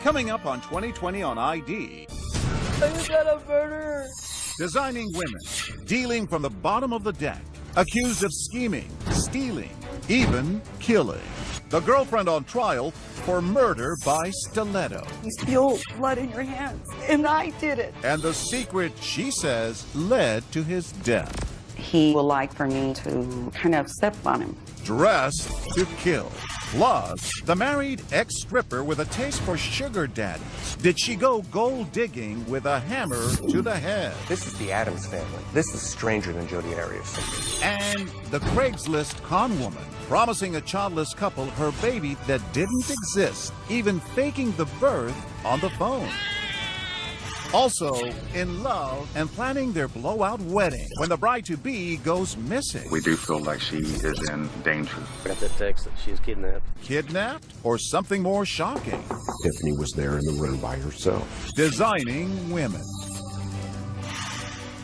Coming up on 2020 on ID. Are you gonna murder her? Designing women, dealing from the bottom of the deck, accused of scheming, stealing, even killing. The girlfriend on trial for murder by stiletto. You feel blood in your hands, and I did it. And the secret, she says, led to his death. He would like for me to kind of step on him. Dressed to kill. Plus, the married ex-stripper with a taste for sugar daddies. Did she go gold digging with a hammer to the head? This is the Addams family. This is stranger than Jodi Arias. And the Craigslist con woman, promising a childless couple her baby that didn't exist, even faking the birth on the phone. Also in love and planning their blowout wedding when the bride-to-be goes missing. We do feel like she is in danger. I got that text that she's kidnapped. Kidnapped? Or something more shocking? Tiffany was there in the room by herself. Designing women.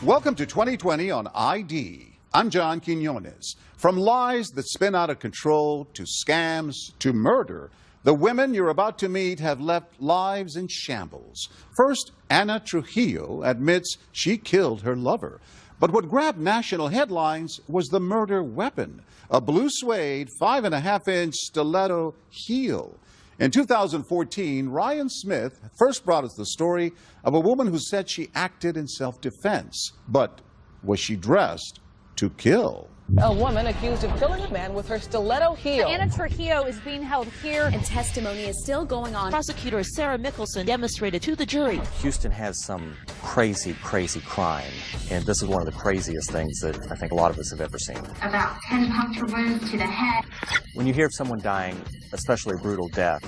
Welcome to 2020 on ID. I'm John Quinones. From lies that spin out of control to scams to murder, the women you're about to meet have left lives in shambles. First, Ana Trujillo admits she killed her lover. But what grabbed national headlines was the murder weapon, a blue suede 5.5-inch stiletto heel. In 2014, Ryan Smith first brought us the story of a woman who said she acted in self-defense. But was she dressed to kill? A woman accused of killing a man with her stiletto heel. Ana Trujillo is being held here, and testimony is still going on. Prosecutor Sarah Mickelson demonstrated to the jury. Houston has some crazy, crazy crime, and this is one of the craziest things that I think a lot of us have ever seen. About 10 puncture wounds to the head. When you hear of someone dying, especially a brutal death,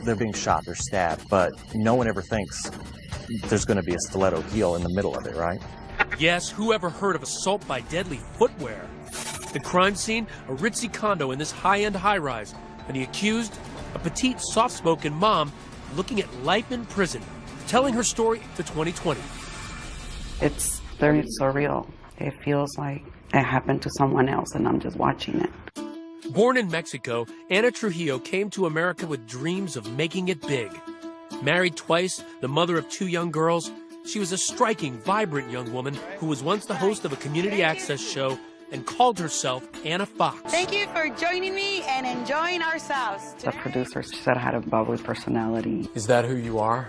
they're being shot, they're stabbed, but no one ever thinks there's going to be a stiletto heel in the middle of it, right? Yes, who ever heard of assault by deadly footwear? The crime scene, a ritzy condo in this high-end high-rise, and the accused, a petite, soft-spoken mom looking at life in prison, telling her story to 2020. It's very surreal. It feels like it happened to someone else, and I'm just watching it. Born in Mexico, Ana Trujillo came to America with dreams of making it big. Married twice, the mother of 2 young girls, she was a striking, vibrant young woman who was once the host of a community access show and called herself Anna Fox. Thank you for joining me and enjoying ourselves. The producer said I had a bubbly personality. Is that who you are?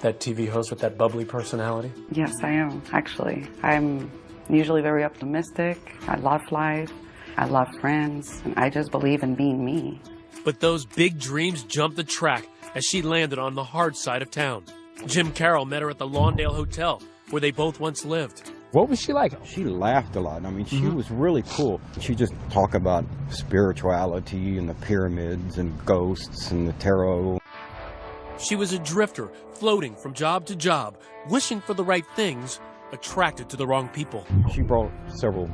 That TV host with that bubbly personality? Yes, I am, actually. I'm usually very optimistic. I love life. I love friends. And I just believe in being me. But those big dreams jumped the track as she landed on the hard side of town. Jim Carroll met her at the Lawndale Hotel, where they both once lived. What was she like? She laughed a lot. I mean, she was really cool. She just talked about spirituality and the pyramids and ghosts and the tarot. She was a drifter, floating from job to job, wishing for the right things, attracted to the wrong people. She brought several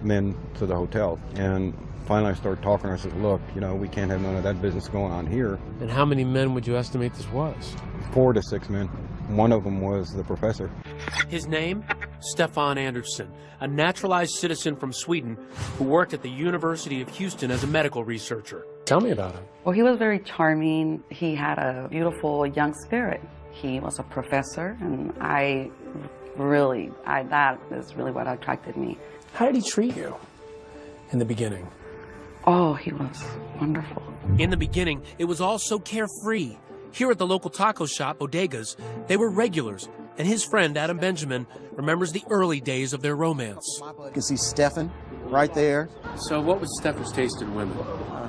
men to the hotel, and finally I started talking to her. I said, look, you know, we can't have none of that business going on here. And how many men would you estimate this was? 4 to 6 men. One of them was the professor. His name? Stefan Andersson, a naturalized citizen from Sweden who worked at the University of Houston as a medical researcher. Tell me about him. Well, he was very charming. He had a beautiful young spirit. He was a professor, and that is really what attracted me. How did he treat you in the beginning? Oh, he was wonderful. In the beginning, it was all so carefree. Here at the local taco shop, Bodegas, they were regulars, and his friend, Adam Benjamin, remembers the early days of their romance. You can see Stefan right there. So what was Stefan's taste in women?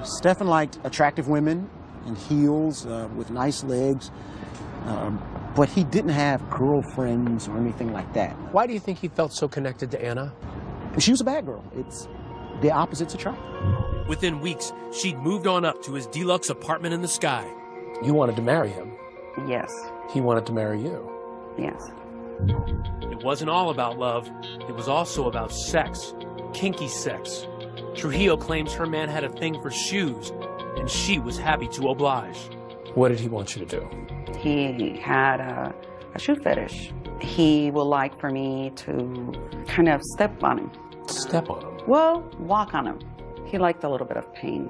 Stefan liked attractive women in heels with nice legs, but he didn't have girlfriends or anything like that. Why do you think he felt so connected to Anna? She was a bad girl. It's the opposites attract. Within weeks, she'd moved on up to his deluxe apartment in the sky. You wanted to marry him. Yes. He wanted to marry you. Yes. It wasn't all about love. It was also about sex. Kinky sex. Trujillo claims her man had a thing for shoes, and she was happy to oblige. What did he want you to do? He had a shoe fetish. He would like for me to kind of step on him. Step on him? Well, walk on him. He liked a little bit of pain.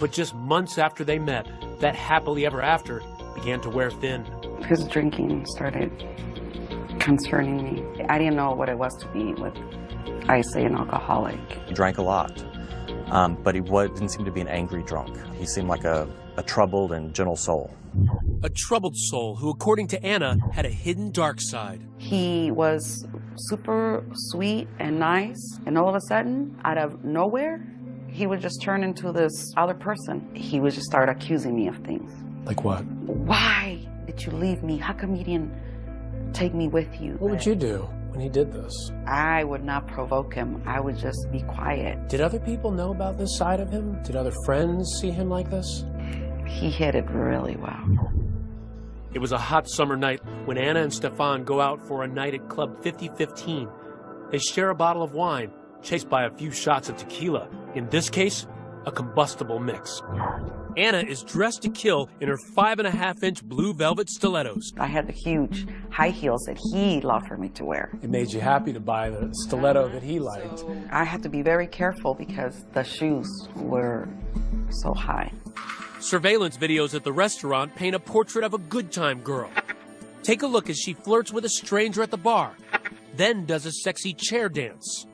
But just months after they met, that happily ever after began to wear thin. His drinking started concerning me. I didn't know what it was to be with, I say, an alcoholic. He drank a lot, but he didn't seem to be an angry drunk. He seemed like a troubled and gentle soul. A troubled soul who, according to Anna, had a hidden dark side. He was super sweet and nice, and all of a sudden, out of nowhere, he would just turn into this other person. He would just start accusing me of things. Like what? Why did you leave me? How come you didn't take me with you? What would you do when he did this? I would not provoke him. I would just be quiet. Did other people know about this side of him? Did other friends see him like this? He hid it really well. It was a hot summer night when Anna and Stefan go out for a night at Club 5015. They share a bottle of wine, chased by a few shots of tequila. In this case, a combustible mix. Anna is dressed to kill in her 5.5-inch blue velvet stilettos. I had the huge high heels that he loved for me to wear. It made you happy to buy the stiletto that he liked. I had to be very careful because the shoes were so high. Surveillance videos at the restaurant paint a portrait of a good time girl. Take a look as she flirts with a stranger at the bar, then does a sexy chair dance.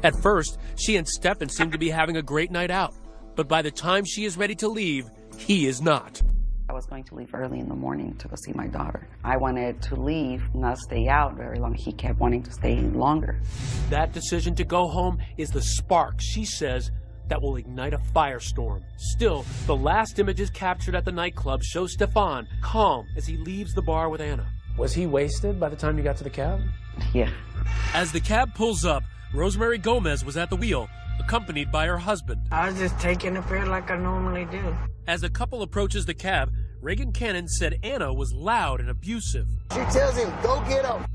At first, she and Stefan seem to be having a great night out, but by the time she is ready to leave, he is not. I was going to leave early in the morning to go see my daughter. I wanted to leave, not stay out very long. He kept wanting to stay longer. That decision to go home is the spark, she says, that will ignite a firestorm. Still, the last images captured at the nightclub show Stefan calm as he leaves the bar with Anna. Was he wasted by the time you got to the cab? Yeah. As the cab pulls up, Rosemary Gomez was at the wheel, accompanied by her husband. I was just taking a pill like I normally do. As the couple approaches the cab, Reagan Cannon said Anna was loud and abusive. She tells him, go get a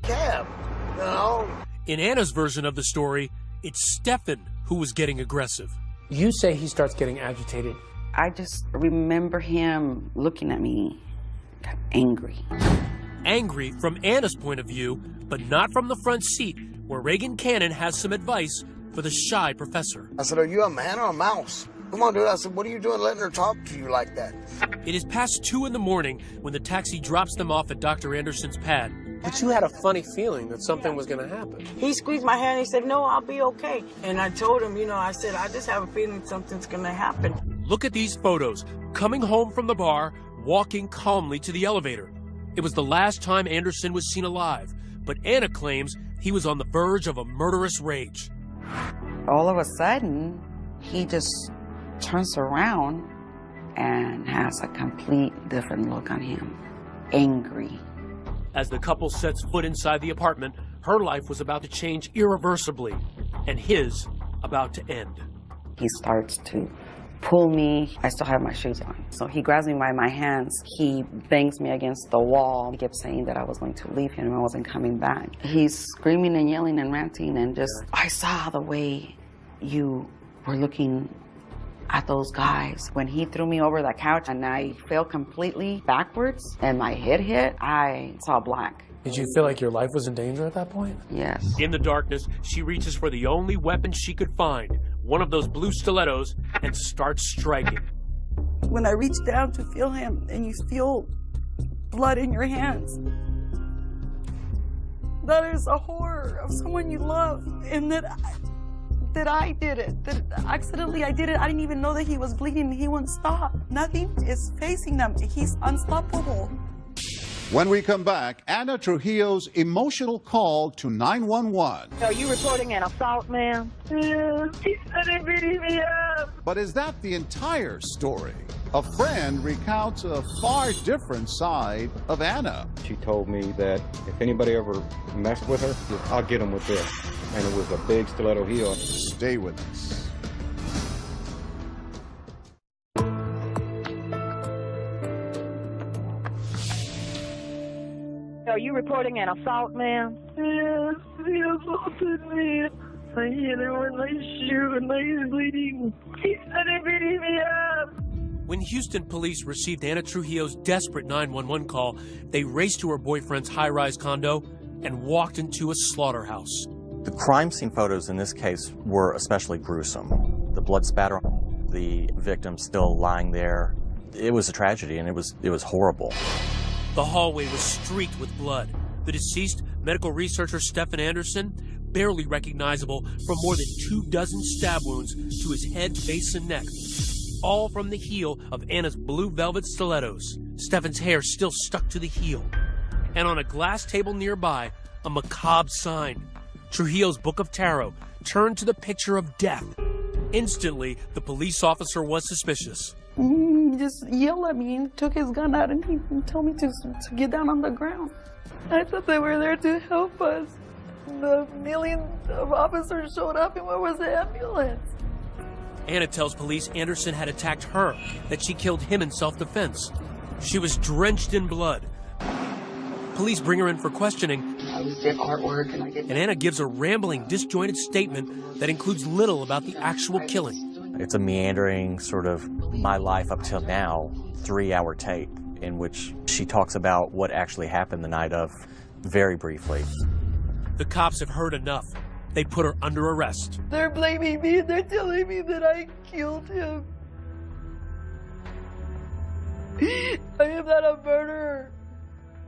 cab, you know? In Anna's version of the story, it's Stefan who was getting aggressive. You say he starts getting agitated. I just remember him looking at me, angry. Angry from Anna's point of view, but not from the front seat, where Reagan Cannon has some advice for the shy professor. I said, are you a man or a mouse? Come on, dude. I said, what are you doing letting her talk to you like that? It is past 2 in the morning when the taxi drops them off at Dr. Anderson's pad. But you had a funny feeling that something was going to happen. He squeezed my hand and he said, no, I'll be okay. And I told him, I said, I just have a feeling something's going to happen. Look at these photos. Coming home from the bar, walking calmly to the elevator. It was the last time Anderson was seen alive, but Anna claims he was on the verge of a murderous rage. All of a sudden, he just turns around and has a complete different look on him. Angry. As the couple sets foot inside the apartment, her life was about to change irreversibly, and his about to end. He starts to pull me. I still have my shoes on. So he grabs me by my hands. He bangs me against the wall. He kept saying that I was going to leave him and I wasn't coming back. He's screaming and yelling and ranting and just, I saw the way you were looking at those guys. When he threw me over the couch and I fell completely backwards and my head hit, I saw black. Did you feel like your life was in danger at that point? Yes. In the darkness, she reaches for the only weapon she could find, one of those blue stilettos, and starts striking. When I reach down to feel him and you feel blood in your hands, that is a horror of someone you love, and that I did it, that accidentally I did it. I didn't even know that he was bleeding. He wouldn't stop. Nothing is facing them. He's unstoppable. When we come back, Anna Trujillo's emotional call to 911. Are you reporting an assault, ma'am? Yeah, he started beating me up. But is that the entire story? A friend recounts a far different side of Anna. She told me that if anybody ever messed with her, I'll get them with this. And it was a big stiletto heel. Stay with us. Are you reporting an assault, ma'am? Yeah, he assaulted me. I hit him with my shoe and he's bleeding. He started beating me up. When Houston police received Anna Trujillo's desperate 911 call, they raced to her boyfriend's high-rise condo and walked into a slaughterhouse. The crime scene photos in this case were especially gruesome. The blood spatter, the victim still lying there, It was a tragedy, and it was horrible. The hallway was streaked with blood. The deceased, medical researcher Stephen Anderson, barely recognizable from more than 24 stab wounds to his head, face, and neck, all from the heel of Anna's blue velvet stilettos. Stephen's hair still stuck to the heel. And on a glass table nearby, a macabre sign. Trujillo's Book of Tarot turned to the picture of death. Instantly, the police officer was suspicious. He just yelled at me and took his gun out and he told me to get down on the ground. I thought they were there to help us. The millions of officers showed up and where was the ambulance? Anna tells police Anderson had attacked her, that she killed him in self-defense. She was drenched in blood. Police bring her in for questioning, and Anna gives a rambling, disjointed statement that includes little about the actual killing. It's a meandering sort of my life up till now 3-hour tape in which she talks about what actually happened the night of very briefly. The cops have heard enough. They put her under arrest. They're blaming me. They're telling me that I killed him. I am not a murderer.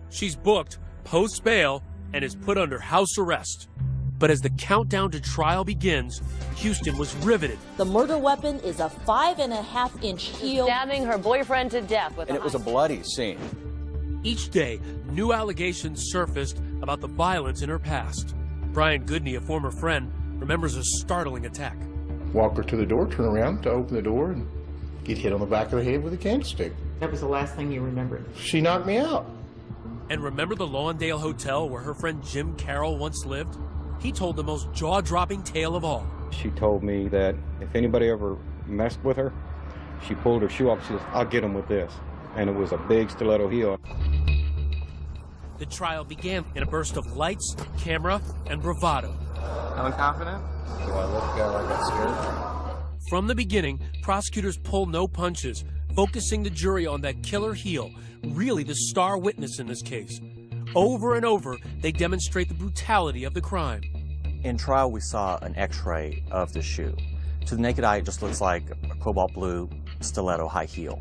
She's booked, post bail, and is put under house arrest. But as the countdown to trial begins, Houston was riveted. The murder weapon is a 5.5-inch heel. Stabbing her boyfriend to death with and it was a bloody scene. Each day, new allegations surfaced about the violence in her past. Brian Goodney, a former friend, remembers a startling attack. Walk her to the door, turn around to open the door, and get hit on the back of the head with a candlestick. That was the last thing you remembered? She knocked me out. And remember the Lawndale Hotel where her friend Jim Carroll once lived? He told the most jaw-dropping tale of all. She told me that if anybody ever messed with her, she pulled her shoe off. She says, "I'll get them with this." And it was a big stiletto heel. The trial began in a burst of lights, camera, and bravado. Feeling confident? Do I look like I got scared? From the beginning, prosecutors pull no punches, focusing the jury on that killer heel, really the star witness in this case. Over and over, they demonstrate the brutality of the crime. In trial, we saw an x-ray of the shoe. To the naked eye, it just looks like a cobalt blue stiletto high heel.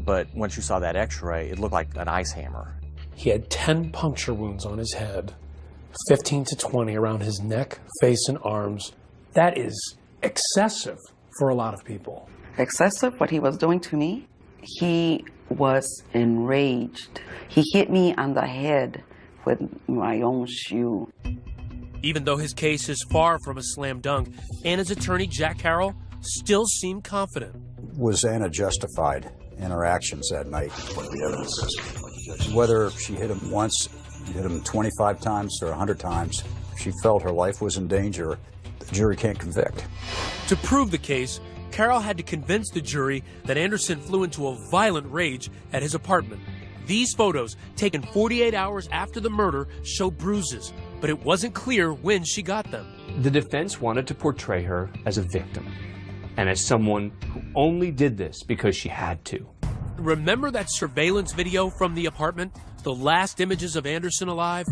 But once you saw that x-ray, it looked like an ice hammer. He had 10 puncture wounds on his head, 15 to 20 around his neck, face, and arms. That is excessive for a lot of people. Excessive, what he was doing to me? He was enraged. He hit me on the head with my own shoe. Even though his case is far from a slam dunk, Anna's attorney, Jack Carroll, still seemed confident. Was Anna justified in her actions that night? What the evidence is. Whether she hit him once, hit him 25 times or 100 times, she felt her life was in danger, the jury can't convict. To prove the case, Carroll had to convince the jury that Anderson flew into a violent rage at his apartment. These photos, taken 48 hours after the murder, show bruises, but it wasn't clear when she got them. The defense wanted to portray her as a victim and as someone who only did this because she had to. Remember that surveillance video from the apartment? The last images of Anderson alive?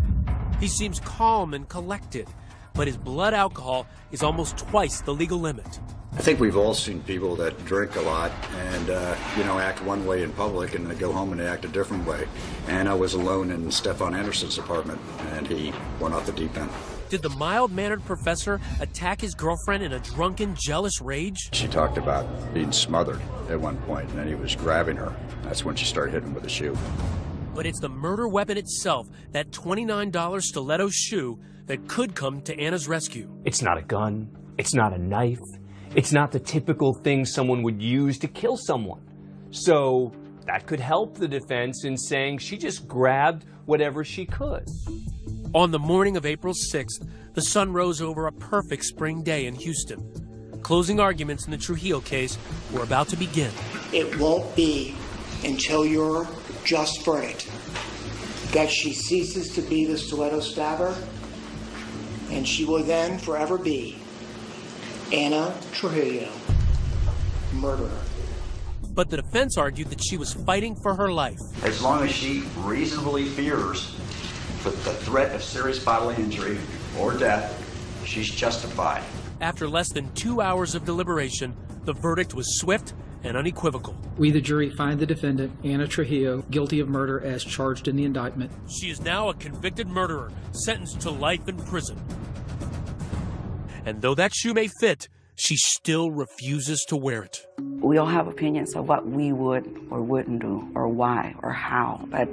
He seems calm and collected, but his blood alcohol is almost twice the legal limit. I think we've all seen people that drink a lot and, act one way in public and they go home and they act a different way. And I was alone in Stefan Anderson's apartment and he went off the deep end. Did the mild-mannered professor attack his girlfriend in a drunken, jealous rage? She talked about being smothered at one point and then he was grabbing her. That's when she started hitting him with a shoe. But it's the murder weapon itself, that $29 stiletto shoe, that could come to Anna's rescue. It's not a gun. It's not a knife. It's not the typical thing someone would use to kill someone. So that could help the defense in saying she just grabbed whatever she could. On the morning of April 6th, the sun rose over a perfect spring day in Houston. Closing arguments in the Trujillo case were about to begin. It won't be until your just verdict that she ceases to be the stiletto stabber, and she will then forever be Anna Trujillo, murderer. But the defense argued that she was fighting for her life. As long as she reasonably fears the threat of serious bodily injury or death, she's justified. After less than 2 hours of deliberation, the verdict was swift and unequivocal. We, the jury, find the defendant, Anna Trujillo, guilty of murder as charged in the indictment. She is now a convicted murderer, sentenced to life in prison. And though that shoe may fit, she still refuses to wear it. We all have opinions of what we would or wouldn't do, or why, or how. But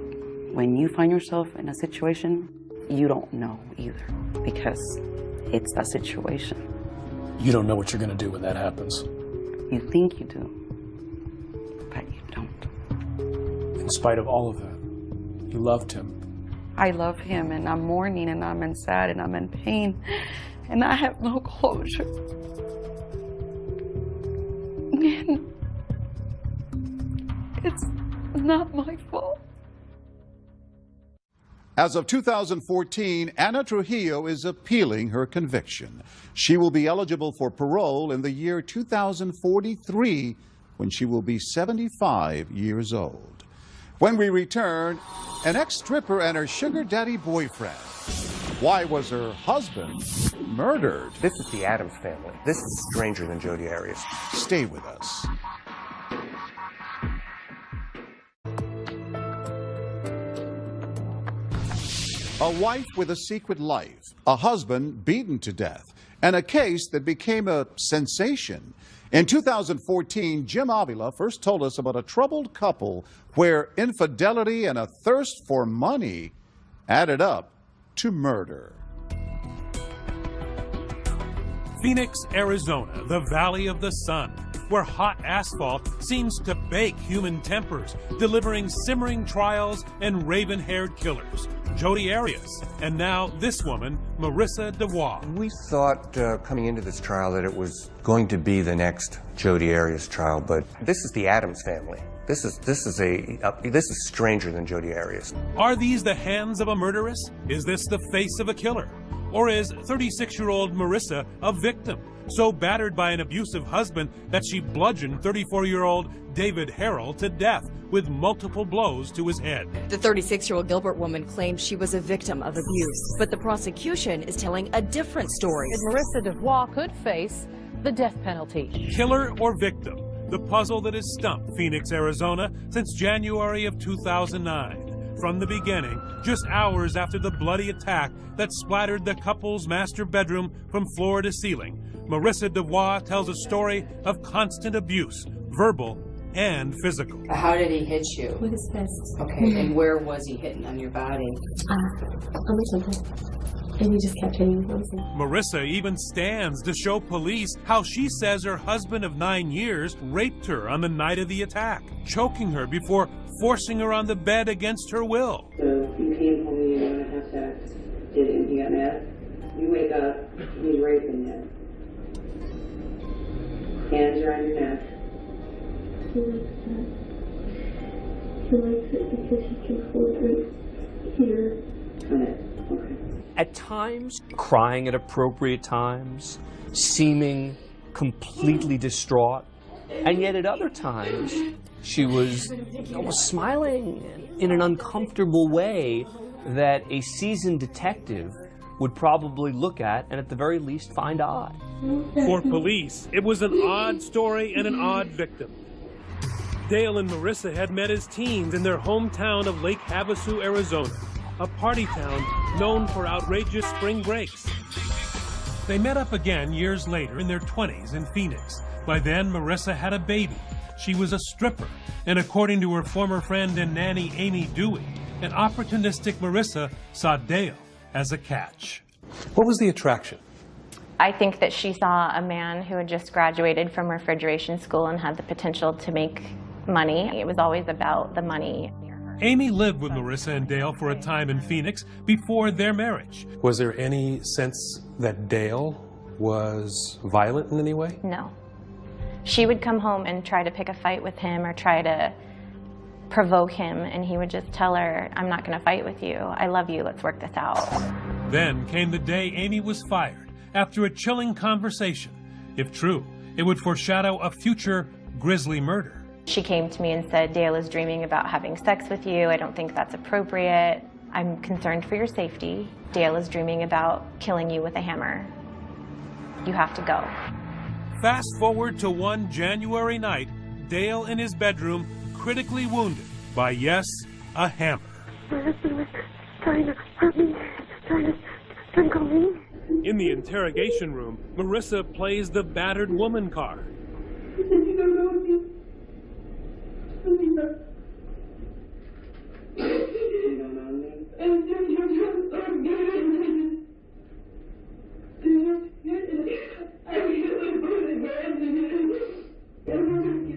when you find yourself in a situation, you don't know either, because it's a situation. You don't know what you're going to do when that happens. You think you do, but you don't. In spite of all of that, you loved him. I love him, and I'm mourning, and I'm in sad, and I'm in pain, and I have no closure. And it's not my fault. As of 2014, Anna Trujillo is appealing her conviction. She will be eligible for parole in the year 2043, when she will be 75 years old. When we return, an ex-stripper and her sugar daddy boyfriend. Why was her husband murdered? This is the Addams family. This is stranger than Jodi Arias. Stay with us. A wife with a secret life, a husband beaten to death, and a case that became a sensation. In 2014, Jim Avila first told us about a troubled couple where infidelity and a thirst for money added up to murder. Phoenix, Arizona, the Valley of the Sun, where hot asphalt seems to bake human tempers, delivering simmering trials and raven-haired killers. Jodi Arias, and now this woman, Marissa DeVois. We thought coming into this trial that it was going to be the next Jodi Arias trial, but this is the Addams family. This is stranger than Jodi Arias. Are these the hands of a murderess? Is this the face of a killer? Or is 36-year-old Marissa a victim, so battered by an abusive husband that she bludgeoned 34-year-old David Harrell to death with multiple blows to his head? The 36-year-old Gilbert woman claims she was a victim of abuse, but the prosecution is telling a different story. Marissa DeVois could face the death penalty. Killer or victim? The puzzle that has stumped Phoenix, Arizona since January of 2009. From the beginning, just hours after the bloody attack that splattered the couple's master bedroom from floor to ceiling, Marissa DeVois tells a story of constant abuse, verbal and physical. How did he hit you? With his fist. Okay, and where was he hitting on your body? On my temple. And he just kept hitting me. Marissa even stands to show police how she says her husband of 9 years raped her on the night of the attack, choking her before forcing her on the bed against her will. So you came home and you want to have sex, didn't you? Got mad? You wake up, he's raping you. Hands are on your neck. He likes that. He likes it because he can hold it here. Okay. At times, crying at appropriate times, seeming completely distraught, and yet at other times, she was almost smiling in an uncomfortable way that a seasoned detective would probably look at and at the very least find odd. For police, it was an odd story and an odd victim. Dale and Marissa had met as teens in their hometown of Lake Havasu, Arizona, a party town known for outrageous spring breaks. They met up again years later in their 20s in Phoenix. By then, Marissa had a baby. She was a stripper, and according to her former friend and nanny, Amy Dewey, an opportunistic Marissa saw Dale as a catch. What was the attraction? I think that she saw a man who had just graduated from refrigeration school and had the potential to make money. It was always about the money. Amy lived with Marissa and Dale for a time in Phoenix before their marriage. Was there any sense that Dale was violent in any way? No. She would come home and try to pick a fight with him or try to provoke him, and he would just tell her, I'm not going to fight with you. I love you. Let's work this out. Then came the day Amy was fired after a chilling conversation. If true, it would foreshadow a future grisly murder. She came to me and said, Dale is dreaming about having sex with you. I don't think that's appropriate. I'm concerned for your safety. Dale is dreaming about killing you with a hammer. You have to go. Fast forward to one January night, Dale in his bedroom, critically wounded by, yes, a hammer. My husband was trying to hurt me, trying to call me. In the interrogation room, Marissa plays the battered woman card.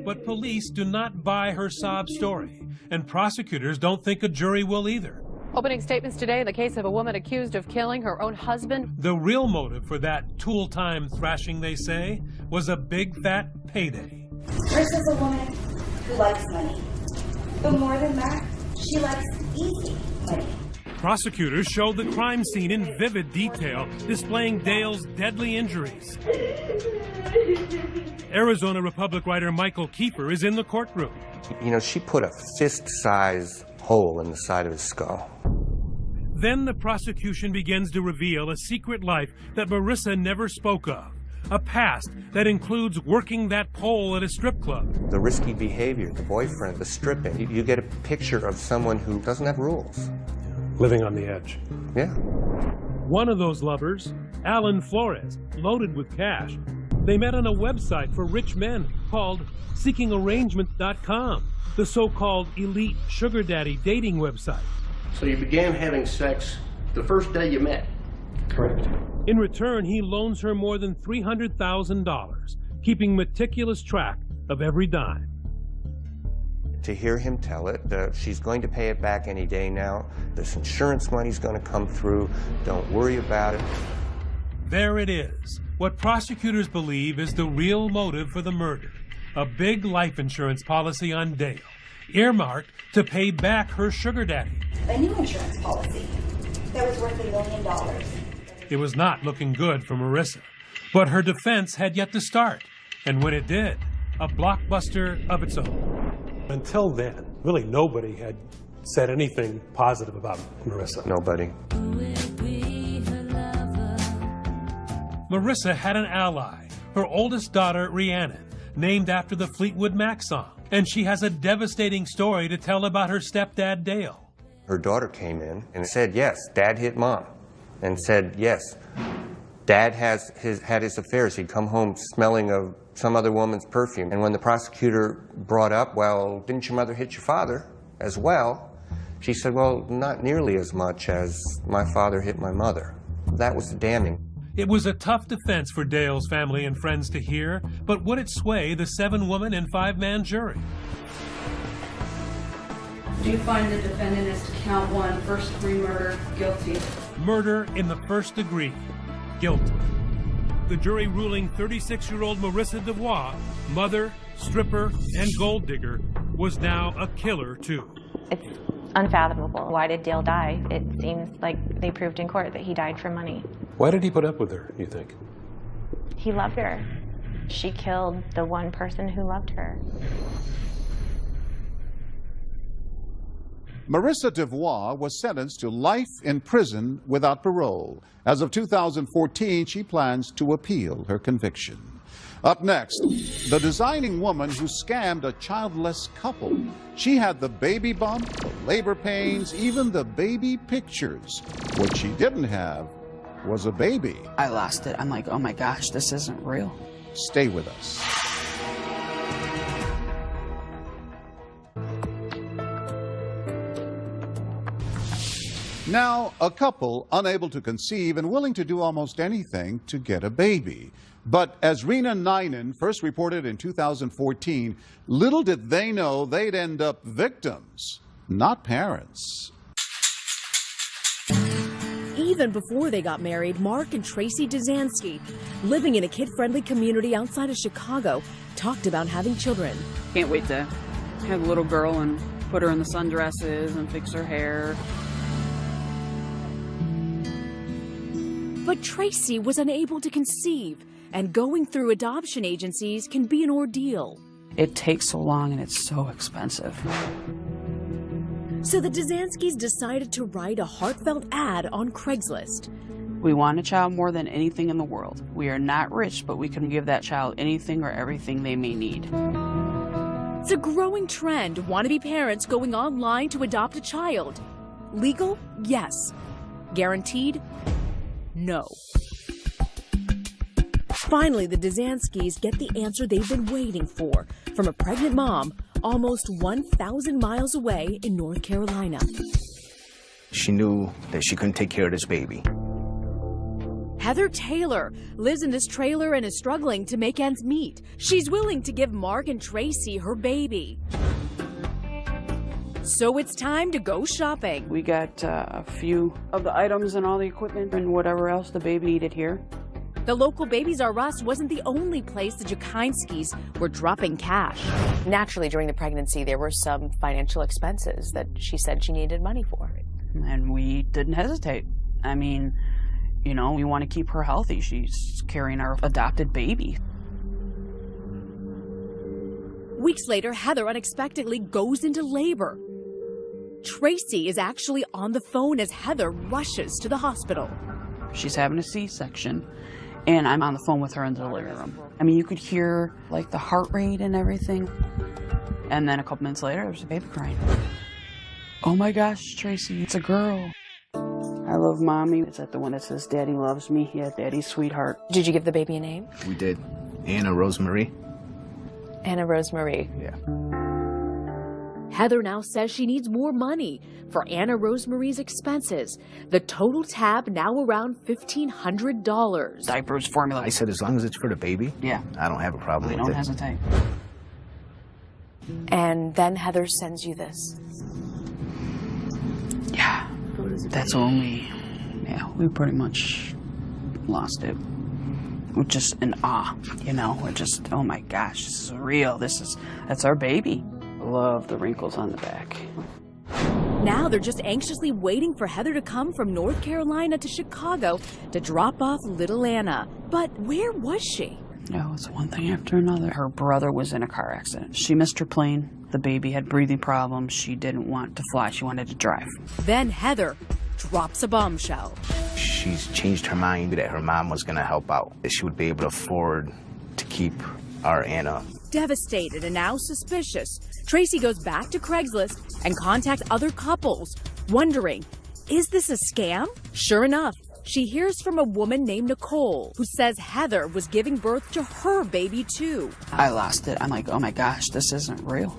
But police do not buy her sob story, and prosecutors don't think a jury will either. Opening statements today in the case of a woman accused of killing her own husband. The real motive for that tool-time thrashing, they say, was a big fat payday. Marissa's a woman who likes money. But more than that, she likes easy money. Prosecutors showed the crime scene in vivid detail, displaying Dale's deadly injuries. Arizona Republic writer Michael Kiefer is in the courtroom. You know, she put a fist-size hole in the side of his skull. Then the prosecution begins to reveal a secret life that Marissa never spoke of. A past that includes working that pole at a strip club. The risky behavior, the boyfriend, the stripping. You get a picture of someone who doesn't have rules. Living on the edge. Yeah. One of those lovers, Alan Flores, loaded with cash. They met on a website for rich men called SeekingArrangement.com, the so-called elite sugar daddy dating website. So you began having sex the first day you met? Correct. In return, he loans her more than $300,000, keeping meticulous track of every dime. To hear him tell it, she's going to pay it back any day now. This insurance money's going to come through. Don't worry about it. There it is. What prosecutors believe is the real motive for the murder. A big life insurance policy on Dale, earmarked to pay back her sugar daddy. A new insurance policy that was worth $1 million. It was not looking good for Marissa, but her defense had yet to start. And when it did, a blockbuster of its own. Until then, really nobody had said anything positive about Marissa. Nobody. Marissa had an ally, her oldest daughter, Rhiannon, named after the Fleetwood Mac song. And she has a devastating story to tell about her stepdad, Dale. Her daughter came in and said, yes, Dad hit Mom. And said, yes, Dad had his affairs. He'd come home smelling of some other woman's perfume. And when the prosecutor brought up, well, didn't your mother hit your father as well? She said, well, not nearly as much as my father hit my mother. That was damning. It was a tough defense for Dale's family and friends to hear, but would it sway the 7-woman and 5-man jury? Do you find the defendant is to count 1, first-degree murder, guilty? Murder in the first degree, guilty. The jury ruling 36-year-old Marissa DeVois, mother, stripper, and gold digger, was now a killer too. It's unfathomable. Why did Dale die? It seems like they proved in court that he died for money. Why did he put up with her, you think? He loved her. She killed the one person who loved her. Marissa DeVois was sentenced to life in prison without parole. As of 2014, she plans to appeal her conviction. Up next, the designing woman who scammed a childless couple. She had the baby bump, the labor pains, even the baby pictures. What she didn't have was a baby. I lost it. I'm like, oh my gosh, this isn't real. Stay with us. Now, a couple unable to conceive and willing to do almost anything to get a baby. But as Rena Ninen first reported in 2014, little did they know they'd end up victims, not parents. Even before they got married, Mark and Tracy Dzansky, living in a kid-friendly community outside of Chicago, talked about having children. Can't wait to have a little girl and put her in the sundresses and fix her hair. But Tracy was unable to conceive, and going through adoption agencies can be an ordeal. It takes so long and it's so expensive. So the Dzanskys decided to write a heartfelt ad on Craigslist. We want a child more than anything in the world. We are not rich, but we can give that child anything or everything they may need. It's a growing trend, wannabe parents going online to adopt a child. Legal? Yes. Guaranteed? No. Finally, the Dzanskis get the answer they've been waiting for from a pregnant mom almost 1,000 miles away in North Carolina. She knew that she couldn't take care of this baby. Heather Taylor lives in this trailer and is struggling to make ends meet. She's willing to give Mark and Tracy her baby. So it's time to go shopping. We got a few of the items and all the equipment and whatever else the baby needed here. The local Babies R Us wasn't the only place the Jakinskis were dropping cash. Naturally, during the pregnancy, there were some financial expenses that she said she needed money for. And we didn't hesitate. I mean, you know, we want to keep her healthy. She's carrying our adopted baby. Weeks later, Heather unexpectedly goes into labor. Tracy is actually on the phone as Heather rushes to the hospital. She's having a C-section, and I'm on the phone with her in the living room. I mean, you could hear, like, the heart rate and everything. And then a couple minutes later, there's a baby crying. Oh my gosh, Tracy, it's a girl. I love Mommy. Is that the one that says Daddy loves me? Yeah, Daddy's sweetheart. Did you give the baby a name? We did. Anna Rosemarie. Anna Rosemarie. Yeah. Heather now says she needs more money for Anna Rosemarie's expenses. The total tab now around $1,500. Diapers, formula. I said as long as it's for the baby, yeah, I don't have a problem with it. Don't hesitate. And then Heather sends you this. Yeah, that's when we pretty much lost it. We're just in awe, you know. We're just, oh my gosh, this is real. That's our baby. I love the wrinkles on the back. Now they're just anxiously waiting for Heather to come from North Carolina to Chicago to drop off little Anna. But where was she? No, it's one thing after another. Her brother was in a car accident. She missed her plane. The baby had breathing problems. She didn't want to fly. She wanted to drive. Then Heather drops a bombshell. She's changed her mind that her mom was going to help out, that she would be able to afford to keep our Anna. Devastated and now suspicious, Tracy goes back to Craigslist and contacts other couples, wondering, is this a scam? Sure enough, she hears from a woman named Nicole, who says Heather was giving birth to her baby too. I lost it. I'm like, oh my gosh, this isn't real.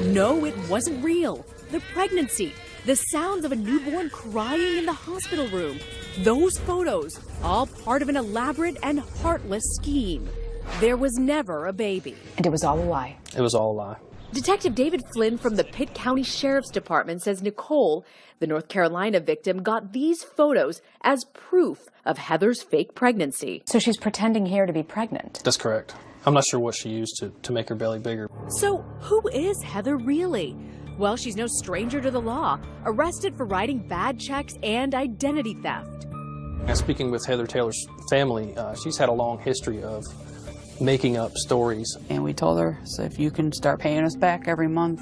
No, it wasn't real. The pregnancy, the sounds of a newborn crying in the hospital room, those photos, all part of an elaborate and heartless scheme. There was never a baby. And it was all a lie. It was all a lie. Detective David Flynn from the Pitt County Sheriff's Department says Nicole, the North Carolina victim, got these photos as proof of Heather's fake pregnancy. So she's pretending here to be pregnant. That's correct. I'm not sure what she used to make her belly bigger. So who is Heather really? Well, she's no stranger to the law, arrested for writing bad checks and identity theft. And speaking with Heather Taylor's family, she's had a long history of making up stories. And we told her, so if you can start paying us back every month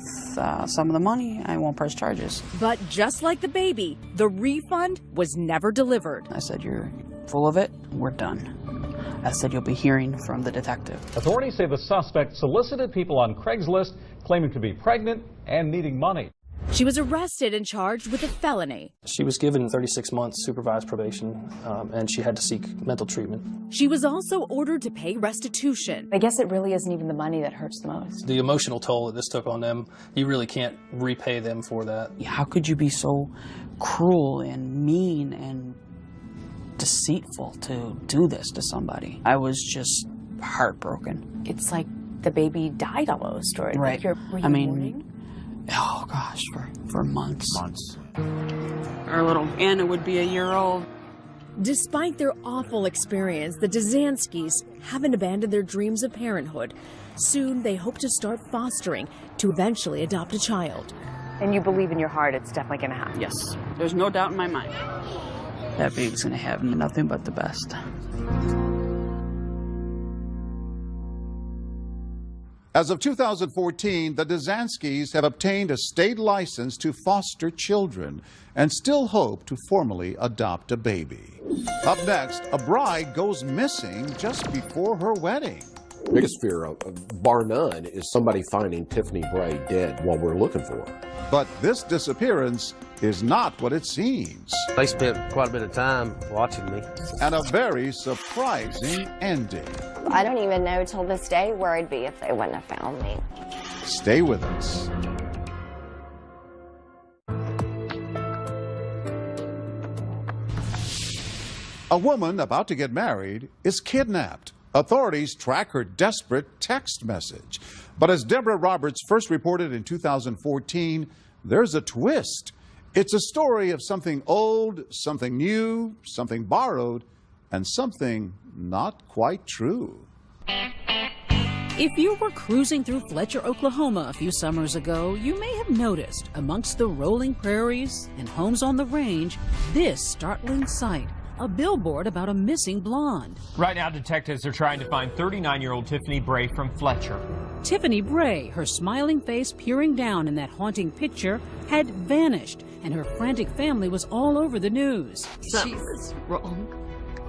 some of the money, I won't press charges. But just like the baby, the refund was never delivered. I said, you're full of it, we're done. I said, you'll be hearing from the detective. Authorities say the suspect solicited people on Craigslist claiming to be pregnant and needing money. She was arrested and charged with a felony. She was given 36 months supervised probation, and she had to seek mental treatment. She was also ordered to pay restitution. I guess it really isn't even the money that hurts the most. The emotional toll that this took on them, you really can't repay them for that. How could you be so cruel and mean and deceitful to do this to somebody? I was just heartbroken. It's like the baby died almost, or right. Were you mourning? Oh gosh, for months. Our little Anna would be a year old. Despite their awful experience, the Dzanskis haven't abandoned their dreams of parenthood. Soon, they hope to start fostering to eventually adopt a child. And you believe in your heart it's definitely going to happen? Yes. There's no doubt in my mind. That baby's going to have nothing but the best. As of 2014, the Dzanskis have obtained a state license to foster children and still hope to formally adopt a baby. Up next, a bride goes missing just before her wedding. Biggest fear, bar none, is somebody finding Tiffany Bray dead while we're looking for her. But this disappearance is not what it seems. They spent quite a bit of time watching me. And a very surprising ending. I don't even know till this day where I'd be if they wouldn't have found me. Stay with us. A woman about to get married is kidnapped. Authorities track her desperate text message. But as Deborah Roberts first reported in 2014, there's a twist. It's a story of something old, something new, something borrowed, and something not quite true. If you were cruising through Fletcher, Oklahoma a few summers ago, you may have noticed amongst the rolling prairies and homes on the range this startling sight. A billboard about a missing blonde. Right now, detectives are trying to find 39-year-old Tiffany Bray from Fletcher. Tiffany Bray, her smiling face peering down in that haunting picture, had vanished, and her frantic family was all over the news. She's wrong.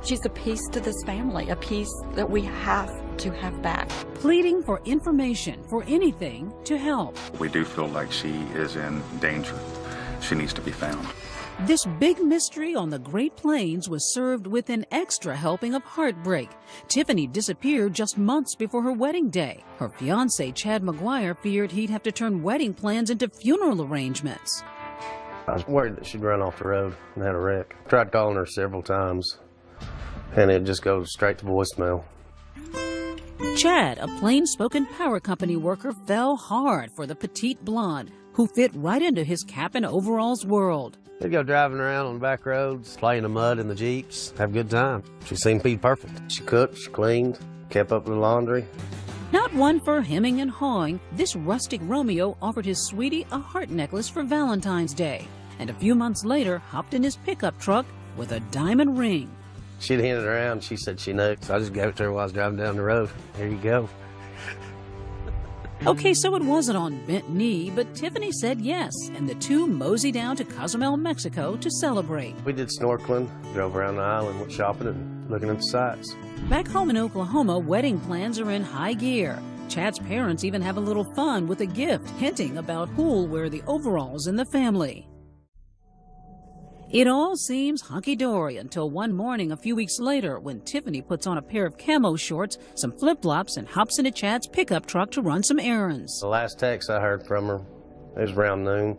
She's a piece to this family, a piece that we have to have back. Pleading for information, for anything to help. We do feel like she is in danger. She needs to be found. This big mystery on the Great Plains was served with an extra helping of heartbreak. Tiffany disappeared just months before her wedding day. Her fiancé, Chad McGuire, feared he'd have to turn wedding plans into funeral arrangements. I was worried that she'd run off the road and had a wreck. Tried calling her several times, and it just goes straight to voicemail. Chad, a plain-spoken power company worker, fell hard for the petite blonde, who fit right into his cap and overalls world. They'd go driving around on the back roads, play in the mud in the Jeeps, have a good time. She seemed to be perfect. She cooked, she cleaned, kept up with the laundry. Not one for hemming and hawing, this rustic Romeo offered his sweetie a heart necklace for Valentine's Day, and a few months later hopped in his pickup truck with a diamond ring. She'd handed it around, she said she knew, so I just gave it to her while I was driving down the road. Here you go. Okay, so it wasn't on bent knee, but Tiffany said yes, and the two moseyed down to Cozumel, Mexico to celebrate. We did snorkeling, drove around the island, went shopping and looking at the sights. Back home in Oklahoma, wedding plans are in high gear. Chad's parents even have a little fun with a gift, hinting about who'll wear the overalls in the family. It all seems hunky-dory until one morning a few weeks later when Tiffany puts on a pair of camo shorts, some flip-flops, and hops into Chad's pickup truck to run some errands. The last text I heard from her, it was around noon.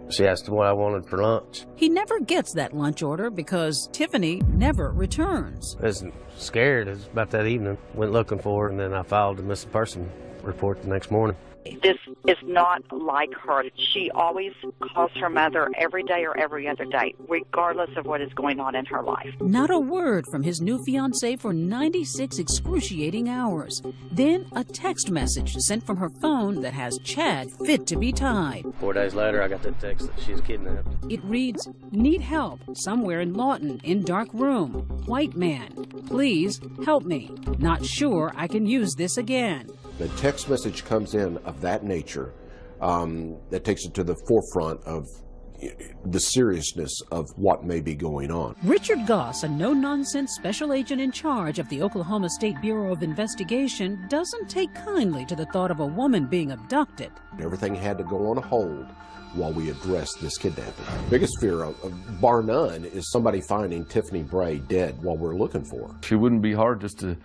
She asked what I wanted for lunch. He never gets that lunch order because Tiffany never returns. I was scared. It was about that evening. Went looking for her, and then I filed a missing person report the next morning. This is not like her. She always calls her mother every day or every other day, regardless of what is going on in her life. Not a word from his new fiancée for 96 excruciating hours. Then a text message sent from her phone that has Chad fit to be tied. 4 days later, I got the text that she's kidnapped. It reads, "Need help somewhere in Lawton, in dark room. White man. Please help me. Not sure I can use this again." The text message comes in of that nature that takes it to the forefront of the seriousness of what may be going on. Richard Goss, a no-nonsense special agent in charge of the Oklahoma State Bureau of Investigation, doesn't take kindly to the thought of a woman being abducted. Everything had to go on hold while we addressed this kidnapping. Biggest fear, bar none, is somebody finding Tiffany Bray dead while we're looking for her. She wouldn't be hard just to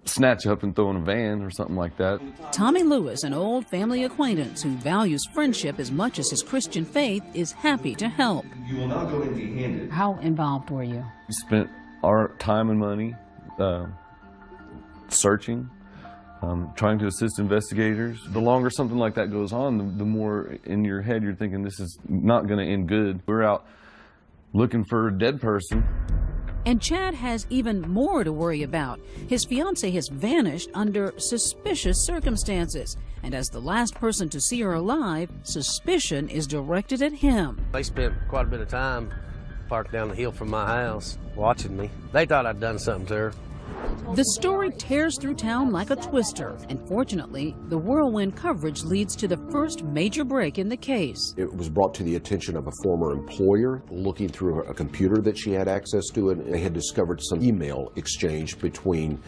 snatch up and throw in a van or something like that. Tommy Lewis, an old family acquaintance who values friendship as much as his Christian faith, is happy to help. You will not go empty-handed. How involved were you? We spent our time and money searching, trying to assist investigators. The longer something like that goes on, the more in your head you're thinking this is not going to end good. We're out looking for a dead person. And Chad has even more to worry about. His fiancée has vanished under suspicious circumstances. And as the last person to see her alive, suspicion is directed at him. They spent quite a bit of time parked down the hill from my house watching me. They thought I'd done something to her. The story tears through town like a twister, and fortunately, the whirlwind coverage leads to the first major break in the case. It was brought to the attention of a former employer looking through a computer that she had access to, and they had discovered some email exchange between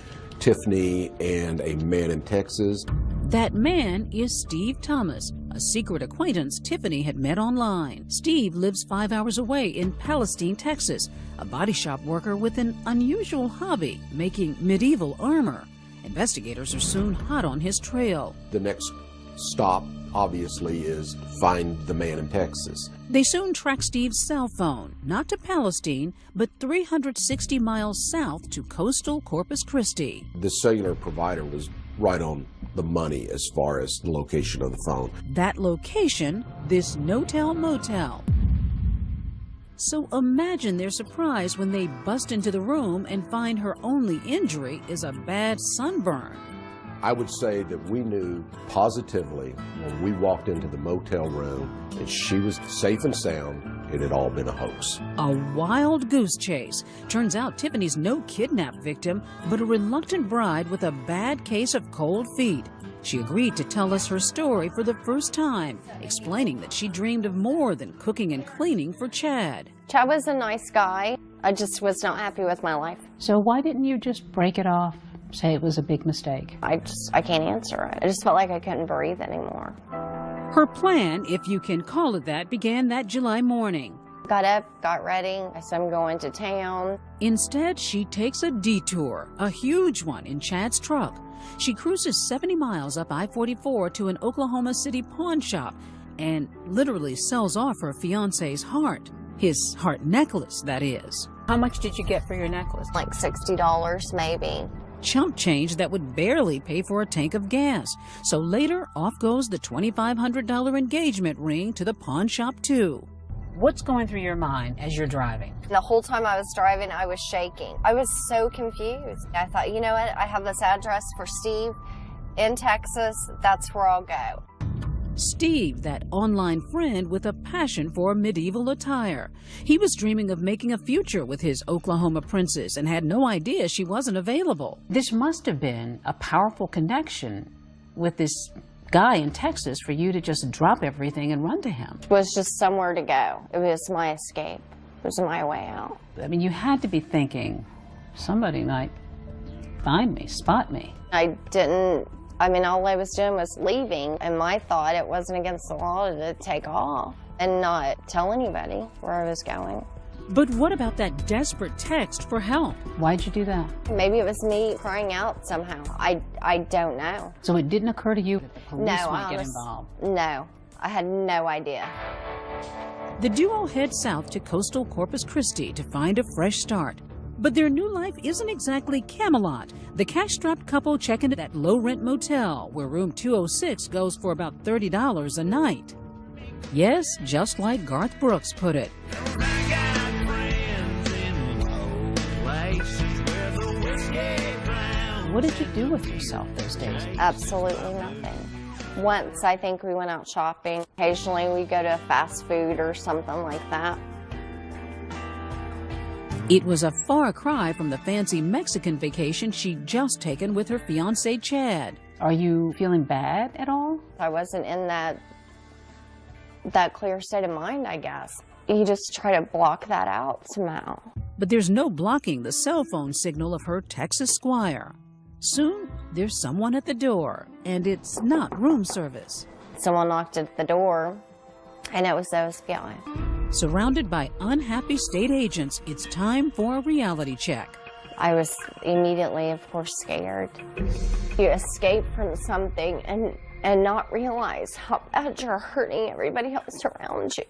Tiffany and a man in Texas. That man is Steve Thomas, a secret acquaintance Tiffany had met online. Steve lives 5 hours away in Palestine, Texas, a body shop worker with an unusual hobby, making medieval armor. Investigators are soon hot on his trail. The next stop, obviously, is find the man in Texas. They soon track Steve's cell phone, not to Palestine, but 360 miles south to coastal Corpus Christi. The cellular provider was right on the money as far as the location of the phone. That location, this no-tell motel. So imagine their surprise when they bust into the room and find her only injury is a bad sunburn. I would say that we knew positively when we walked into the motel room that she was safe and sound. It had all been a hoax. A wild goose chase. Turns out Tiffany's no kidnap victim, but a reluctant bride with a bad case of cold feet. She agreed to tell us her story for the first time, explaining that she dreamed of more than cooking and cleaning for Chad. Chad was a nice guy. I just was not happy with my life. So why didn't you just break it off? Say it was a big mistake. I can't answer it. I just felt like I couldn't breathe anymore. Her plan, if you can call it that, began that July morning. Got up, got ready. I said I'm going to town. Instead, she takes a detour, a huge one, in Chad's truck. She cruises 70 miles up I-44 to an Oklahoma City pawn shop and literally sells off her fiancé's heart. His heart necklace, that is. How much did you get for your necklace? Like $60 maybe. Chump change that would barely pay for a tank of gas. So later, off goes the $2,500 engagement ring to the pawn shop too. What's going through your mind as you're driving? The whole time I was driving, I was shaking. I was so confused. I thought, you know what? I have this address for Steve in Texas. That's where I'll go. Steve, that online friend with a passion for medieval attire. He was dreaming of making a future with his Oklahoma princess and had no idea she wasn't available. This must have been a powerful connection with this guy in Texas for you to just drop everything and run to him. It was just somewhere to go. It was my escape. It was my way out. I mean, you had to be thinking, somebody might find me, spot me. I mean, all I was doing was leaving, and my thought it wasn't against the law to take off and not tell anybody where I was going. But what about that desperate text for help? Why'd you do that? Maybe it was me crying out somehow. I don't know. So it didn't occur to you that the police might get involved? No, I had no idea. The duo head south to coastal Corpus Christi to find a fresh start. But their new life isn't exactly Camelot. The cash-strapped couple check into that low-rent motel where room 206 goes for about $30 a night. Yes, just like Garth Brooks put it. What did you do with yourself those days? Absolutely nothing. Once, I think we went out shopping. Occasionally, we go to fast food or something like that. It was a far cry from the fancy Mexican vacation she'd just taken with her fiancé, Chad. Are you feeling bad at all? I wasn't in that clear state of mind, I guess. You just try to block that out somehow. But there's no blocking the cell phone signal of her Texas squire. Soon, there's someone at the door, and it's not room service. Someone knocked at the door, and it was the FBI. Surrounded by unhappy state agents, it's time for a reality check. I was immediately, of course, scared. You escape from something and not realize how bad you're hurting everybody else around you.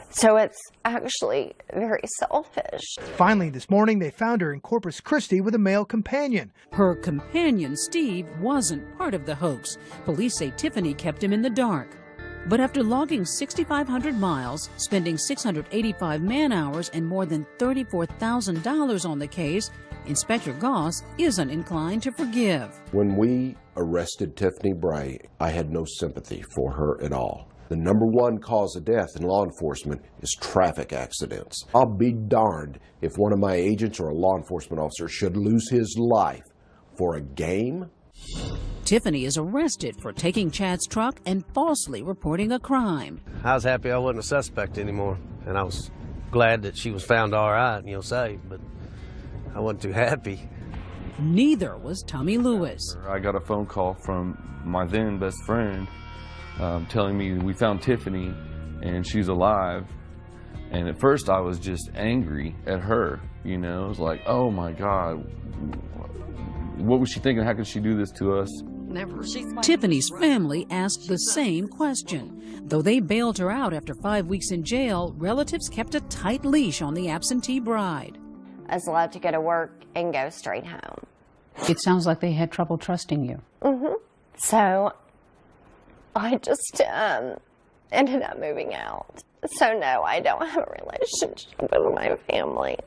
So it's actually very selfish. Finally, this morning, they found her in Corpus Christi with a male companion. Her companion, Steve, wasn't part of the hoax. Police say Tiffany kept him in the dark. But after logging 6,500 miles, spending 685 man-hours, and more than $34,000 on the case, Inspector Goss isn't inclined to forgive. When we arrested Tiffany Bray, I had no sympathy for her at all. The #1 cause of death in law enforcement is traffic accidents. I'll be darned if one of my agents or a law enforcement officer should lose his life for a game. Tiffany is arrested for taking Chad's truck and falsely reporting a crime. I was happy I wasn't a suspect anymore, and I was glad that she was found all right, saved, but I wasn't too happy. neither was Tommy Lewis. I got a phone call from my then best friend telling me we found Tiffany and she's alive. And at first I was just angry at her, you know. It was like, oh my God, what was she thinking? How could she do this to us? Never. Tiffany's family asked the same question. Though they bailed her out after 5 weeks in jail, relatives kept a tight leash on the absentee bride. I was allowed to go to work and go straight home. It sounds like they had trouble trusting you. So I just ended up moving out. So no, I don't have a relationship with my family.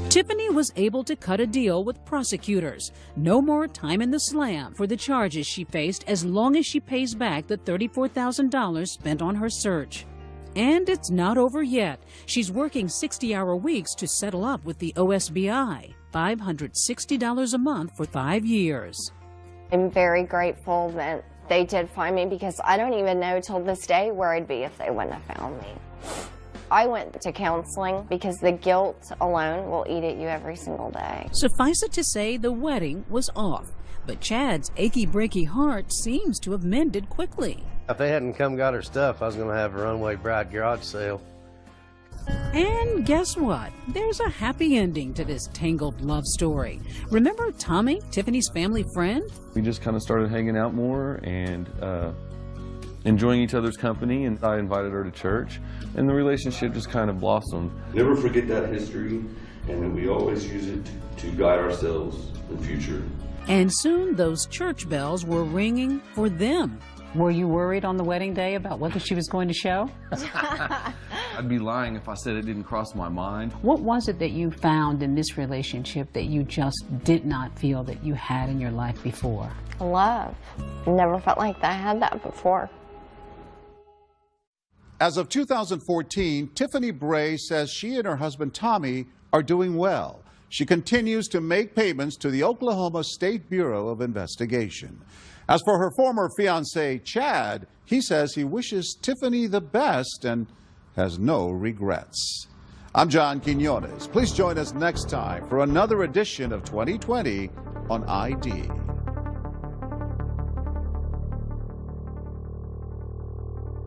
Tiffany was able to cut a deal with prosecutors. No more time in the slam for the charges she faced as long as she pays back the $34,000 spent on her search. And it's not over yet. She's working 60-hour weeks to settle up with the OSBI, $560 a month for 5 years. I'm very grateful that they did find me because I don't even know till this day where I'd be if they wouldn't have found me. I went to counseling because the guilt alone will eat at you every single day. Suffice it to say, the wedding was off, but Chad's achy, breaky heart seems to have mended quickly. If they hadn't come got her stuff, I was going to have a runway bride garage sale. And guess what? There's a happy ending to this tangled love story. Remember Tommy, Tiffany's family friend? We just kind of started hanging out more and enjoying each other's company, and I invited her to church, and the relationship just kind of blossomed. Never forget that history, and that we always use it to guide ourselves in the future. And soon those church bells were ringing for them. Were you worried on the wedding day about whether she was going to show? I'd be lying if I said it didn't cross my mind. What was it that you found in this relationship that you just did not feel that you had in your life before? Love. Never felt like I had that before. As of 2014, Tiffany Bray says she and her husband Tommy are doing well. She continues to make payments to the Oklahoma State Bureau of Investigation. As for her former fiancé, Chad, he says he wishes Tiffany the best and has no regrets. I'm John Quinones. Please join us next time for another edition of 2020 on ID.